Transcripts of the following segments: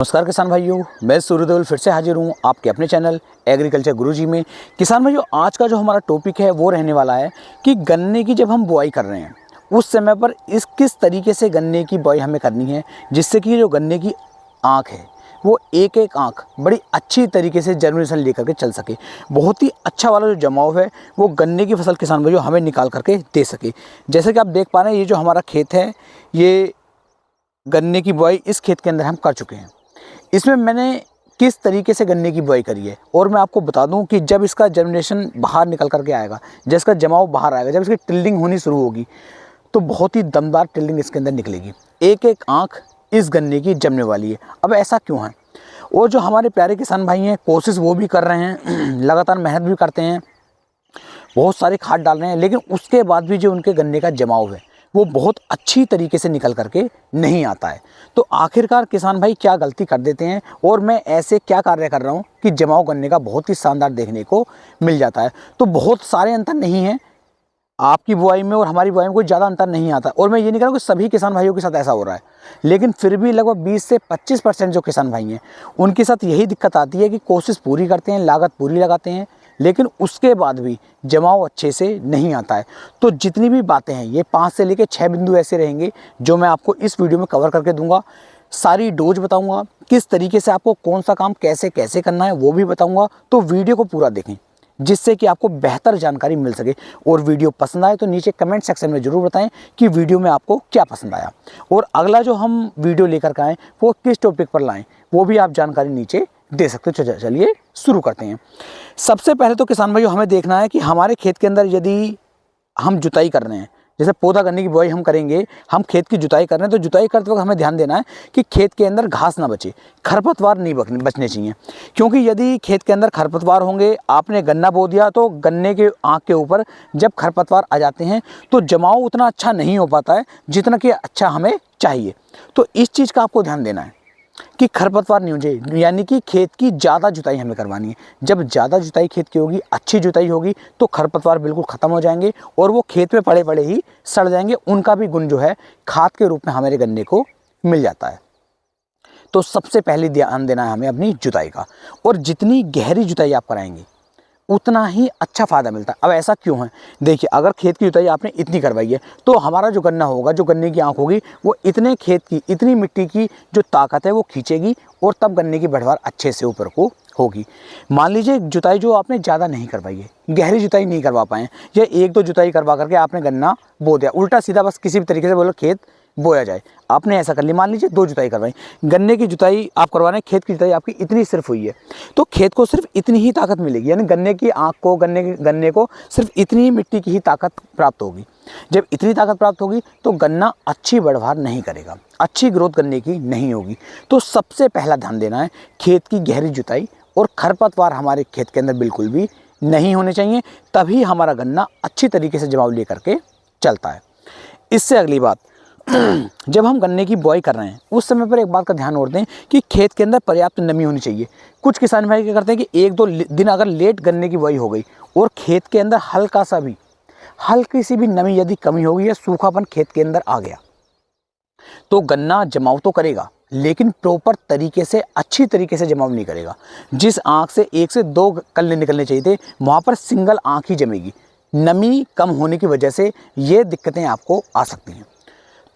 नमस्कार किसान भाइयों, मैं सूर्यदेवल फिर से हाजिर हूँ आपके अपने चैनल एग्रीकल्चर गुरुजी में। किसान भाइयों, आज का जो हमारा टॉपिक है वो रहने वाला है कि गन्ने की जब हम बुआई कर रहे हैं उस समय पर किस तरीके से गन्ने की बुआई हमें करनी है, जिससे कि जो गन्ने की आँख है वो एक एक आँख बड़ी अच्छी तरीके से जर्मिनेशन लेकर के चल सके। बहुत ही अच्छा वाला जो जमाव है वो गन्ने की फसल किसान भाइयों हमें निकाल करके दे सके। जैसे कि आप देख पा रहे हैं, ये जो हमारा खेत है, ये गन्ने की बुआई इस खेत के अंदर हम कर चुके हैं। इसमें मैंने किस तरीके से गन्ने की बुआई करी है और मैं आपको बता दूं कि जब इसका जर्मिनेशन बाहर निकल करके आएगा, जब इसका जमाव बाहर आएगा, जब इसकी टिल्डिंग होनी शुरू होगी तो बहुत ही दमदार टिल्डिंग इसके अंदर निकलेगी। एक एक आँख इस गन्ने की जमने वाली है। अब ऐसा क्यों है? और जो हमारे प्यारे किसान भाई हैं, कोशिश वो भी कर रहे हैं, लगातार मेहनत भी करते हैं, बहुत सारे खाद डाल रहे हैं, लेकिन उसके बाद भी जो उनके गन्ने का जमाव है वो बहुत अच्छी तरीके से निकल करके नहीं आता है। तो आखिरकार किसान भाई क्या गलती कर देते हैं और मैं ऐसे क्या कार्य कर रहा हूँ कि जमाव गन्ने का बहुत ही शानदार देखने को मिल जाता है। तो बहुत सारे अंतर नहीं है, आपकी बुआई में और हमारी बुआई में कोई ज़्यादा अंतर नहीं आता। और मैं ये नहीं कह रहा कि सभी किसान भाइयों के साथ ऐसा हो रहा है, लेकिन फिर भी लगभग 20 से 25% जो किसान भाई हैं उनके साथ यही दिक्कत आती है कि कोशिश पूरी करते हैं, लागत पूरी लगाते हैं, लेकिन उसके बाद भी जमाव अच्छे से नहीं आता है। तो जितनी भी बातें हैं, ये 5 से लेकर 6 बिंदु ऐसे रहेंगे जो मैं आपको इस वीडियो में कवर करके दूंगा। सारी डोज बताऊंगा, किस तरीके से आपको कौन सा काम कैसे कैसे करना है वो भी बताऊंगा। तो वीडियो को पूरा देखें जिससे कि आपको बेहतर जानकारी मिल सके। और वीडियो पसंद आए तो नीचे कमेंट सेक्शन में ज़रूर बताएं कि वीडियो में आपको क्या पसंद आया, और अगला जो हम वीडियो लेकर के आएँ वो किस टॉपिक पर लाएँ वो भी आप जानकारी नीचे दे सकते हो। चलिए शुरू करते हैं। सबसे पहले तो किसान भाइयों हमें देखना है कि हमारे खेत के अंदर यदि हम जुताई कर रहे हैं, जैसे पौधा गन्ने की बुआई हम करेंगे, हम खेत की जुताई कर रहे हैं, तो जुताई करते वक्त हमें ध्यान देना है कि खेत के अंदर घास ना बचे, खरपतवार नहीं बचने चाहिए। क्योंकि यदि खेत के अंदर खरपतवार होंगे, आपने गन्ना बो दिया तो गन्ने के आँख के ऊपर जब खरपतवार आ जाते हैं तो जमाव उतना अच्छा नहीं हो पाता है जितना कि अच्छा हमें चाहिए। तो इस चीज़ का आपको ध्यान देना है कि खरपतवार नहीं हो जाए, यानी कि खेत की ज़्यादा जुताई हमें करवानी है। जब ज़्यादा जुताई खेत की होगी, अच्छी जुताई होगी, तो खरपतवार बिल्कुल ख़त्म हो जाएंगे और वो खेत में पड़े पड़े ही सड़ जाएंगे। उनका भी गुण जो है खाद के रूप में हमारे गन्ने को मिल जाता है। तो सबसे पहले ध्यान देना है हमें अपनी जुताई का, और जितनी गहरी जुताई आप कराएंगे उतना ही अच्छा फ़ायदा मिलता है। अब ऐसा क्यों है? देखिए, अगर खेत की जुताई आपने इतनी करवाई है तो हमारा जो गन्ना होगा, जो गन्ने की आँख होगी, वो इतने खेत की, इतनी मिट्टी की जो ताकत है वो खींचेगी और तब गन्ने की पैदावार अच्छे से ऊपर को होगी। मान लीजिए जुताई जो आपने ज़्यादा नहीं करवाई है, गहरी जुताई नहीं करवा पाए, या एक दो जुताई करवा करके आपने गन्ना बो दिया, उल्टा सीधा बस किसी भी तरीके से बोलो खेत बोया जाए, आपने ऐसा कर लिया। मान लीजिए 2 जुताई करवाई, गन्ने की जुताई आप करवा रहे हैं, खेत की जुताई आपकी इतनी सिर्फ हुई है, तो खेत को सिर्फ इतनी ही ताकत मिलेगी, यानी गन्ने की आँख को, गन्ने को सिर्फ इतनी ही मिट्टी की ही ताकत प्राप्त होगी। जब इतनी ताकत प्राप्त होगी तो गन्ना अच्छी पैदावार नहीं करेगा, अच्छी ग्रोथ गन्ने की नहीं होगी। तो सबसे पहला ध्यान देना है खेत की गहरी जुताई, और खरपतवार हमारे खेत के अंदर बिल्कुल भी नहीं होने चाहिए, तभी हमारा गन्ना अच्छी तरीके से जमाव लेकर के चलता है। इससे अगली बात, जब हम गन्ने की बुआई कर रहे हैं उस समय पर एक बात का ध्यान और दें कि खेत के अंदर पर्याप्त नमी होनी चाहिए। कुछ किसान भाई क्या करते हैं कि 1-2 दिन अगर लेट गन्ने की बुआई हो गई और खेत के अंदर हल्की सी भी नमी यदि कमी होगी या सूखापन खेत के अंदर आ गया तो गन्ना जमाव तो करेगा, लेकिन प्रॉपर तरीके से, अच्छी तरीके से जमाव नहीं करेगा। जिस आँख से 1 से 2 कल्ले निकलने चाहिए थे, वहाँ पर सिंगल आँख ही जमेगी। नमी कम होने की वजह से ये दिक्कतें आपको आ सकती हैं।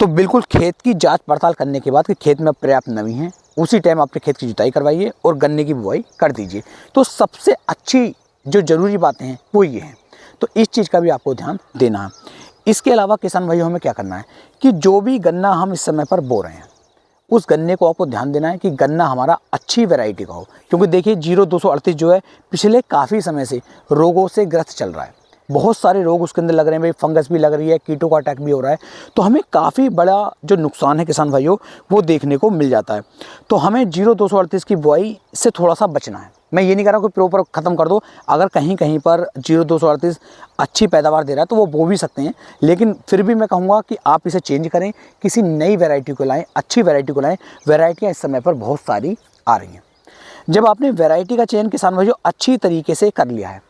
तो बिल्कुल खेत की जांच पड़ताल करने के बाद कि खेत में पर्याप्त नमी है, उसी टाइम अपने खेत की जुताई करवाइए और गन्ने की बुआई कर दीजिए। तो सबसे अच्छी जो ज़रूरी बातें हैं वो ये हैं। तो इस चीज़ का भी आपको ध्यान देना है। इसके अलावा किसान भाइयों हमें क्या करना है कि जो भी गन्ना हम इस समय पर बो रहे हैं उस गन्ने को आपको ध्यान देना है कि गन्ना हमारा अच्छी वैरायटी का हो। क्योंकि देखिए 0238 जो है पिछले काफ़ी समय से रोगों से ग्रस्त चल रहा है, बहुत सारे रोग उसके अंदर लग रहे हैं भाई, फंगस भी लग रही है, कीटों का अटैक भी हो रहा है। तो हमें काफ़ी बड़ा जो नुकसान है किसान भाइयों वो देखने को मिल जाता है। तो हमें 0238 की बुआई से थोड़ा सा बचना है। मैं ये नहीं कह रहा हूँ कि प्रॉपर ख़त्म कर दो, अगर कहीं कहीं पर 0238 अच्छी पैदावार दे रहा है तो वो बो भी सकते हैं, लेकिन फिर भी मैं कहूँगा कि आप इसे चेंज करें, किसी नई वैरायटी को लाएँ, अच्छी वैरायटी को लाएँ। वैरायटियाँ इस समय पर बहुत सारी आ रही हैं। जब आपने वैरायटी का चयन किसान भाइयों अच्छी तरीके से कर लिया है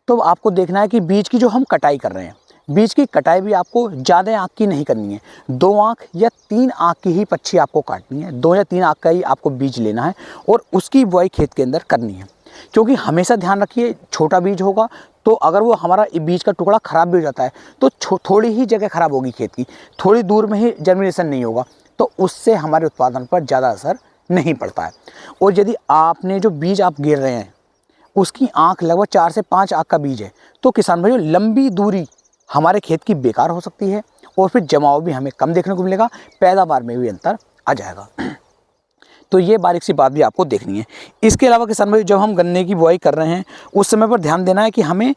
तो आपको देखना है कि बीज की जो हम कटाई कर रहे हैं, बीज की कटाई भी आपको ज़्यादा आँख की नहीं करनी है, 2 आँख या 3 आँख की ही पच्छी आपको काटनी है, 2 या 3 आँख का ही आपको बीज लेना है और उसकी बुआई खेत के अंदर करनी है। क्योंकि हमेशा ध्यान रखिए, छोटा बीज होगा तो अगर वो हमारा बीज का टुकड़ा ख़राब भी हो जाता है तो थोड़ी ही जगह ख़राब होगी खेत की, थोड़ी दूर में ही जर्मिनेशन नहीं होगा, तो उससे हमारे उत्पादन पर ज़्यादा असर नहीं पड़ता है। और यदि आपने जो बीज आप गिर रहे हैं उसकी आँख लगभग 4 से 5 आँख का बीज है, तो किसान भाइयों लंबी दूरी हमारे खेत की बेकार हो सकती है और फिर जमाव भी हमें कम देखने को मिलेगा, पैदावार में भी अंतर आ जाएगा। तो ये बारीक सी बात भी आपको देखनी है। इसके अलावा किसान भाई, जब हम गन्ने की बुआई कर रहे हैं उस समय पर ध्यान देना है कि हमें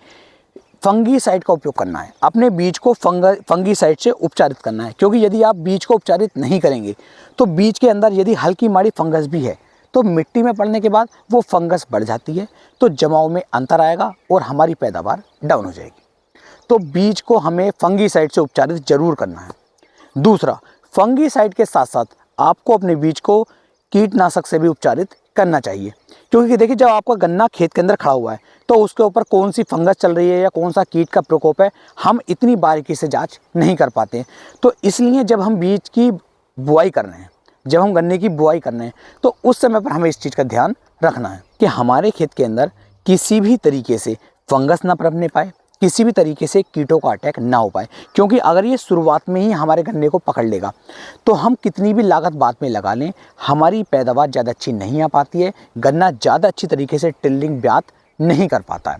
फंगीसाइड का उपयोग करना है, अपने बीज को फंगीसाइड से उपचारित करना है। क्योंकि यदि आप बीज को उपचारित नहीं करेंगे तो बीज के अंदर यदि हल्की माड़ी फंगस भी है तो मिट्टी में पड़ने के बाद वो फंगस बढ़ जाती है, तो जमाव में अंतर आएगा और हमारी पैदावार डाउन हो जाएगी। तो बीज को हमें फंगीसाइड से उपचारित जरूर करना है। दूसरा, फंगीसाइड के साथ साथ आपको अपने बीज को कीटनाशक से भी उपचारित करना चाहिए। क्योंकि देखिए, जब आपका गन्ना खेत के अंदर खड़ा हुआ है तो उसके ऊपर कौन सी फंगस चल रही है या कौन सा कीट का प्रकोप है, हम इतनी बारीकी से जांच नहीं कर पाते हैं। तो इसलिए जब हम बीज की बुआई कर रहे हैं, जब हम गन्ने की बुआई कर रहे हैं, तो उस समय पर हमें इस चीज़ का ध्यान रखना है कि हमारे खेत के अंदर किसी भी तरीके से फंगस ना पनपने पाए, किसी भी तरीके से कीटों का अटैक ना हो पाए। क्योंकि अगर ये शुरुआत में ही हमारे गन्ने को पकड़ लेगा तो हम कितनी भी लागत बाद में लगा लें, हमारी पैदावार ज़्यादा अच्छी नहीं आ पाती है, गन्ना ज़्यादा अच्छी तरीके से टिल्लिंग ब्यात नहीं कर पाता है।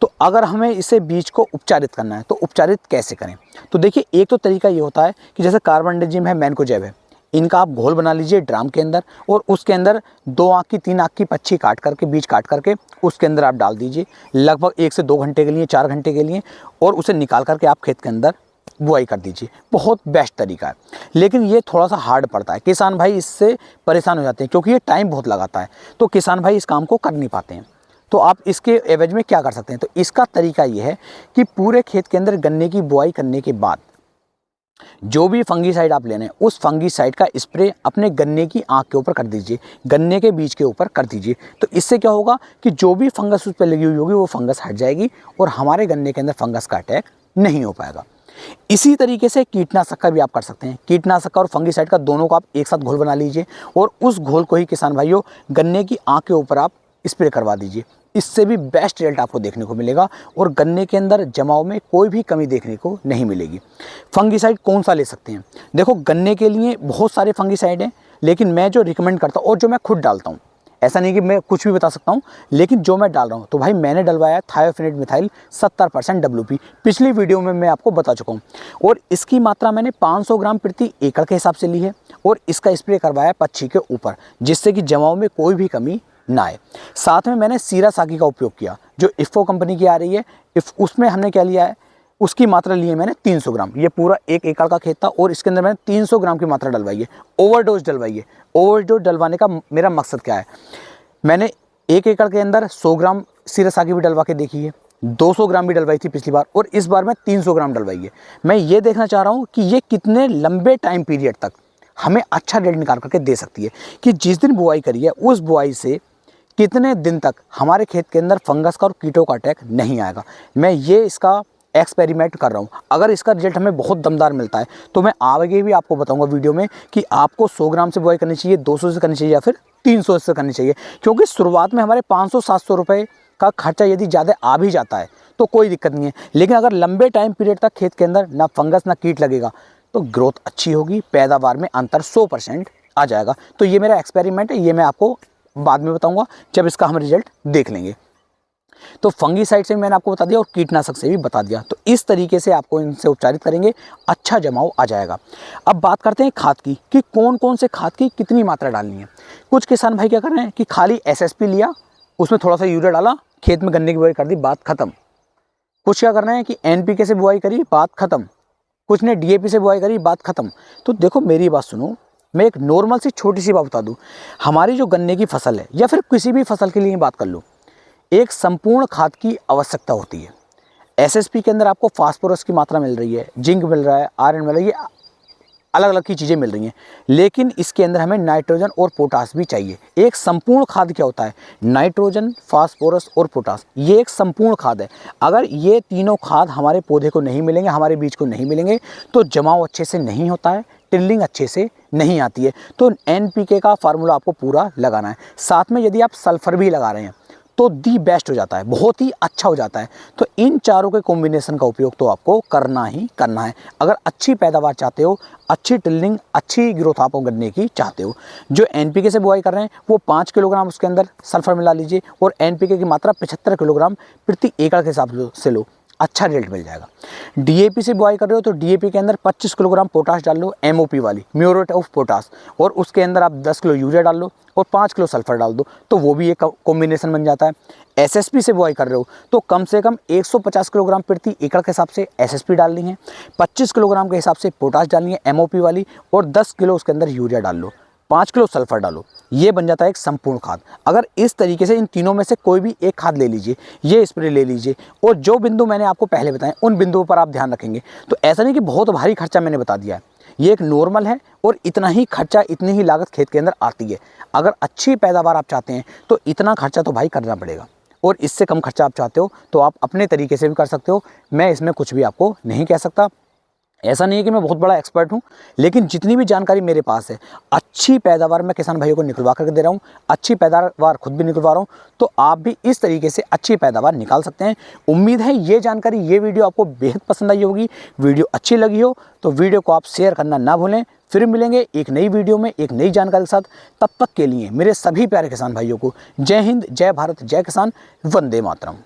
तो अगर हमें इसे बीज को उपचारित करना है तो उपचारित कैसे करें? तो देखिए, एक तो तरीका ये होता है कि जैसे कार्बनडाजिम है, मैनकोजेब है, इनका आप घोल बना लीजिए ड्राम के अंदर और उसके अंदर 2 आँख की 3 आँख की पच्छी काट करके, बीज काट करके उसके अंदर आप डाल दीजिए लगभग 1 से 2 घंटे के लिए, 4 घंटे के लिए, और उसे निकाल करके आप खेत के अंदर बुआई कर दीजिए। बहुत बेस्ट तरीका है, लेकिन ये थोड़ा सा हार्ड पड़ता है, किसान भाई इससे परेशान हो जाते हैं क्योंकि ये टाइम बहुत लगाता है, तो किसान भाई इस काम को कर नहीं पाते हैं। तो आप इसके एवज में क्या कर सकते हैं? तो इसका तरीका ये है कि पूरे खेत के अंदर गन्ने की बुआई करने के बाद जो भी फंगीसाइड आप ले रहे हैं उस फंगीसाइड का स्प्रे अपने गन्ने की आँख के ऊपर कर दीजिए, गन्ने के बीज के ऊपर कर दीजिए। तो इससे क्या होगा कि जो भी फंगस उस पर लगी हुई होगी वो फंगस हट जाएगी और हमारे गन्ने के अंदर फंगस का अटैक नहीं हो पाएगा। इसी तरीके से कीटनाशक का भी आप कर सकते हैं। कीटनाशक और फंगीसाइड का दोनों का आप एक साथ घोल बना लीजिए और उस घोल को ही किसान भाइयों गन्ने की आँख के ऊपर आप स्प्रे करवा दीजिए। इससे भी बेस्ट रिजल्ट आपको देखने को मिलेगा और गन्ने के अंदर जमाव में कोई भी कमी देखने को नहीं मिलेगी। फंगीसाइड कौन सा ले सकते हैं? देखो, गन्ने के लिए बहुत सारे फंगीसाइड हैं, लेकिन मैं जो रिकमेंड करता हूँ और जो मैं खुद डालता हूँ, ऐसा नहीं कि मैं कुछ भी बता सकता हूँ, लेकिन जो मैं डाल रहा हूँ, तो भाई मैंने डलवाया थायोफिनेट मिथाइल 70% WP, पिछली वीडियो में मैं आपको बता चुका हूँ, और इसकी मात्रा मैंने 500 ग्राम प्रति एकड़ के हिसाब से ली है और इसका स्प्रे करवाया पच्छी के ऊपर, जिससे कि जमाव में कोई भी कमी ना आए। साथ में मैंने सीरा साकी का उपयोग किया जो इफ़को कंपनी की आ रही है। उसमें हमने क्या लिया है, उसकी मात्रा ली है मैंने 300 ग्राम। ये पूरा 1 एकड़ का खेत था और इसके अंदर मैंने 300 ग्राम की मात्रा डलवाई है, ओवरडोज डलवाई है। ओवरडोज डलवाने का मेरा मकसद क्या है, मैंने 1 एकड़ के अंदर 100 ग्राम सीरा साकी भी डलवा के देखी है, 200 ग्राम भी डलवाई थी पिछली बार और इस बार मैं 300 ग्राम डलवाई है। मैं ये देखना चाह रहा हूँ कि ये कितने लंबे टाइम पीरियड तक हमें अच्छा रिजल्ट निकाल करके दे सकती है, कि जिस दिन बुआई करी है उस बुआई से कितने दिन तक हमारे खेत के अंदर फंगस का और कीटों का अटैक नहीं आएगा। मैं ये इसका एक्सपेरिमेंट कर रहा हूँ। अगर इसका रिजल्ट हमें बहुत दमदार मिलता है तो मैं आगे भी आपको बताऊंगा वीडियो में कि आपको 100 ग्राम से बुआई करनी चाहिए, 200 से करनी चाहिए या फिर 300 से करनी चाहिए। क्योंकि शुरुआत में हमारे 500-700 रुपये का खर्चा यदि ज़्यादा आ भी जाता है तो कोई दिक्कत नहीं है, लेकिन अगर लंबे टाइम पीरियड तक खेत के अंदर ना फंगस ना कीट लगेगा तो ग्रोथ अच्छी होगी, पैदावार में अंतर 100% आ जाएगा। तो ये मेरा एक्सपेरिमेंट है, ये मैं आपको बाद में बताऊंगा जब इसका हम रिजल्ट देख लेंगे। तो फंगीसाइड से भी मैंने आपको बता दिया और कीटनाशक से भी बता दिया। तो इस तरीके से आपको इनसे उपचारित करेंगे, अच्छा जमाव आ जाएगा। अब बात करते हैं खाद की, कि कौन कौन से खाद की कितनी मात्रा डालनी है। कुछ किसान भाई क्या कर रहे हैं कि खाली SSP लिया, उसमें थोड़ा सा यूरिया डाला, खेत में गन्ने की बुआई कर दी, बात खत्म। कुछ क्या कर रहे हैं कि NPK से बुआई करी, बात खत्म। कुछ ने DAP से बुआई करी, बात खत्म। तो देखो मेरी बात सुनो, मैं एक नॉर्मल सी छोटी सी बात बता दूं। हमारी जो गन्ने की फसल है या फिर किसी भी फसल के लिए बात कर लो, एक संपूर्ण खाद की आवश्यकता होती है। SSP के अंदर आपको फास्फोरस की मात्रा मिल रही है, जिंक मिल रहा है, आयरन मिल रहा है, ये अलग अलग की चीज़ें मिल रही हैं, लेकिन इसके अंदर हमें नाइट्रोजन और पोटास भी चाहिए। एक संपूर्ण खाद क्या होता है? नाइट्रोजन, फास्फोरस और पोटास, ये एक संपूर्ण खाद है। अगर ये तीनों खाद हमारे पौधे को नहीं मिलेंगे, हमारे बीज को नहीं मिलेंगे, तो जमाव अच्छे से नहीं होता है, टिल्लिंग अच्छे से नहीं आती है। तो NPK का फार्मूला आपको पूरा लगाना है। साथ में यदि आप सल्फर भी लगा रहे हैं तो दी बेस्ट हो जाता है, बहुत ही अच्छा हो जाता है। तो इन चारों के कॉम्बिनेशन का उपयोग तो आपको करना ही करना है अगर अच्छी पैदावार चाहते हो, अच्छी टिल्लिंग, अच्छी ग्रोथ आप गन्ने की चाहते हो। जो NPK से बुआई कर रहे हैं वो 5 किलोग्राम उसके अंदर सल्फर मिला लीजिए और NPK की मात्रा 75 किलोग्राम प्रति एकड़ के हिसाब से लो, अच्छा रिजल्ट मिल जाएगा। DAP से बुआई कर रहे हो तो DAP के अंदर 25 किलोग्राम पोटाश डाल लो, MOP वाली, म्यूरेट ऑफ पोटाश, और उसके अंदर आप 10 किलो यूरिया डाल लो और 5 किलो सल्फर डाल दो, तो वो भी एक कॉम्बिनेशन बन जाता है। SSP से बुआई कर रहे हो तो कम से कम 150 किलोग्राम प्रति एकड़ के हिसाब से SSP डालनी है, 25 किलोग्राम के हिसाब से पोटाश डालनी है MOP वाली, और 10 किलो उसके अंदर यूरिया डाल लो, 5 किलो सल्फर डालो। ये बन जाता है एक संपूर्ण खाद। अगर इस तरीके से इन तीनों में से कोई भी एक खाद ले लीजिए, ये स्प्रे ले लीजिए, और जो बिंदु मैंने आपको पहले बताए उन बिंदुओं पर आप ध्यान रखेंगे, तो ऐसा नहीं कि बहुत भारी खर्चा मैंने बता दिया है, ये एक नॉर्मल है और इतना ही खर्चा, इतनी ही लागत खेत के अंदर आती है। अगर अच्छी पैदावार आप चाहते हैं तो इतना खर्चा तो भाई करना पड़ेगा, और इससे कम खर्चा आप चाहते हो तो आप अपने तरीके से भी कर सकते हो। मैं इसमें कुछ भी आपको नहीं कह सकता। ऐसा नहीं है कि मैं बहुत बड़ा एक्सपर्ट हूँ, लेकिन जितनी भी जानकारी मेरे पास है, अच्छी पैदावार मैं किसान भाइयों को निकलवा करके दे रहा हूँ, अच्छी पैदावार खुद भी निकलवा रहा हूँ, तो आप भी इस तरीके से अच्छी पैदावार निकाल सकते हैं। उम्मीद है ये जानकारी, ये वीडियो आपको बेहद पसंद आई होगी। वीडियो अच्छी लगी हो तो वीडियो को आप शेयर करना ना भूलें। फिर मिलेंगे एक नई वीडियो में एक नई जानकारी के साथ। तब तक के लिए मेरे सभी प्यारे किसान भाइयों को जय हिंद, जय भारत, जय किसान, वंदे मातरम।